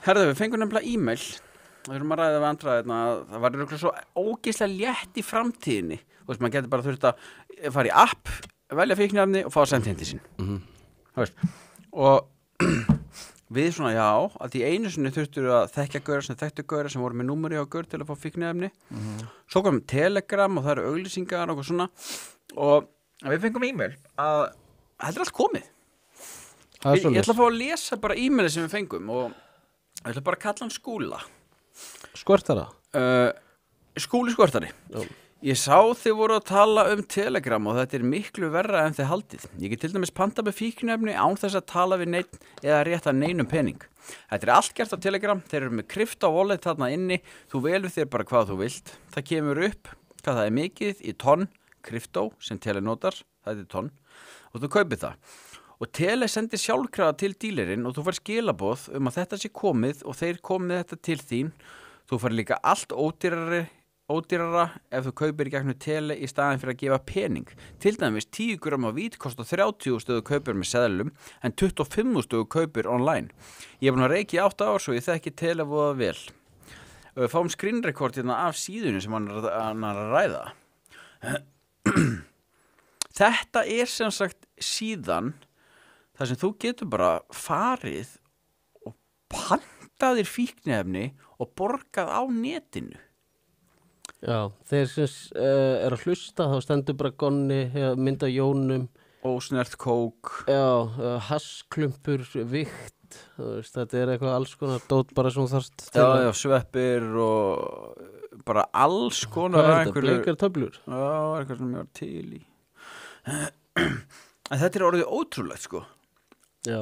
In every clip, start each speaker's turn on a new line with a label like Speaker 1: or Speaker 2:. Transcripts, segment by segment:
Speaker 1: Herðu, við fengum nefnilega e-mail. Við erum að ræða við andra að það var örugglega svo ógeðslega létt í framtíðinni. Þú veist, maður getur bara þurft að fara í app, velja fíkniefni og fá að senda heim til sín. Þú veist. Og við svona, já, að því einu sinni þurftur að þekkja gaura sem þekktu gaura sem voru með númeri á gaur til að fá fíkniefni. Svo kom Telegram og það eru auglýsingar og svona. Og við fengum e-mail að þetta allt komið. Ég ætla að fá að lesa bara e-mailið sem við fengum og ég ætla bara að kalla hann Skúla.
Speaker 2: Skvörtara?
Speaker 1: Skúli Skvörtari. Ég sá þið voru að tala um Telegram og þetta er miklu verra en þið haldið. Ég get til dæmis panta með fíkniefni án þess að tala við neitt eða rétta neinum pening. Þetta er allt gert á Telegram, þeir eru með krypto wallet þarna inni, þú velur þér bara hvað þú vilt. Það kemur upp hvað það er mikið í tonn, krypto sem Tele notar, það er tonn, og þú kaupir það. Og Tele sendir sjálfkrafa til dílerinn og þú fær skilaboð að þetta sé komið og þeir komið þetta til þín. Þú fær líka allt ódýrara ef þú kaupir í gegnum Tele í staðin fyrir að gefa pening. Til dæmis 10 gram af vít kostar 30 stöðu kaupir með seðlum en 25 stöðu kaupir online. Ég er búin að reiki 8 ár svo ég þekki Tele voða vel. Við fáum screenrekord af síðunni sem hann er að ræða. Þetta er sem sagt síðan þar sem þú getur bara farið og pantaðir fíkniefni og borgað á netinu.
Speaker 2: Já, þeir sem er að hlusta þá stendur bara Gonni, mynda Jónum.
Speaker 1: Ósnert kók.
Speaker 2: Já, hassklumpur, vikt. Veist, þetta er eitthvað alls konar dót bara sem þú þarft til.
Speaker 1: Já, sveppir og bara alls konar.
Speaker 2: Hvað er þetta? Bleikar töflur?
Speaker 1: Já, eitthvað sem ég var til í. En þetta er orðið ótrúlegt sko.
Speaker 2: Já.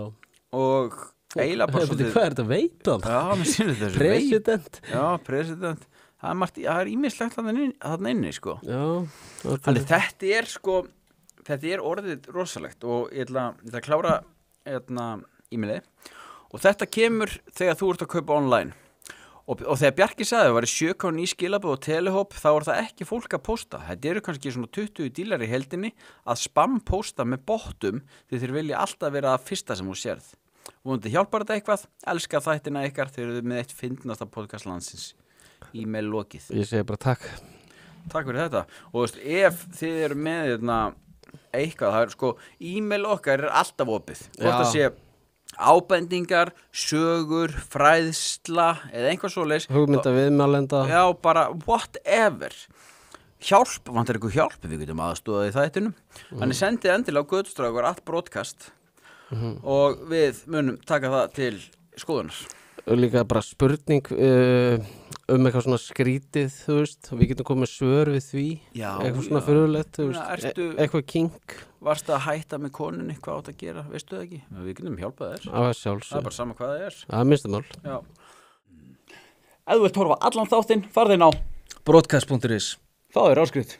Speaker 1: Og eiginlega bara
Speaker 2: svolítið. Hvað er þetta veitan?
Speaker 1: Já, mér sýnir þessu
Speaker 2: President.
Speaker 1: Já, president. Það er ímislegt þarna inni sko.
Speaker 2: Já.
Speaker 1: Þannig þetta er sko, þetta er orðið rosalegt og ég ætla að klára e-mailið. Og þetta kemur þegar þú ert að kaupa online. Og þegar Bjarki sagði að það var 7 skilaboð og Telehop, þá er það ekki fólk að posta. Þetta eru kannski svona 20 dílar í heldinni að spam posta með bottum því þeir vilja alltaf vera að fyrsta sem þú sérð. Vonandi hjálpar þetta eitthvað, elska þættina ykkar, þeir eru með eitt fyndnasta podcast landsins. E-mail lokið.
Speaker 2: Ég segi bara takk.
Speaker 1: Takk fyrir þetta. Og þú veist, ef þið eru með eitthvað, það er sko, e-mail okkar er alltaf opið. Hvort það sé ábendingar, sögur, fræðsla eða einhvað svoleiðis.
Speaker 2: Hugmynda viðmælenda. Já,
Speaker 1: bara whatever. Hjálp, vantar eitthvað hjálp, við getum aðstoða í þættinum. Þannig sendið endilega á götustrákur@broadcast og við munum taka það til skoðunar.
Speaker 2: Líka bara spurning eitthvað svona skrítið, þú veist, við getum komið svör við því. Já, eitthvað svona furðulegt, þú veist, eitthvað kink.
Speaker 1: Varstu að hætta með konunni, hvað átt að gera, veistu það ekki? Við getum hjálpað þér.
Speaker 2: Það
Speaker 1: er bara sama hvað það er.
Speaker 2: Það er minnstamál.
Speaker 1: Já. Ef þú vilt horfa allan þáttinn, farðu inn á
Speaker 3: broadcast.is.
Speaker 1: Fáðu þér áskrift.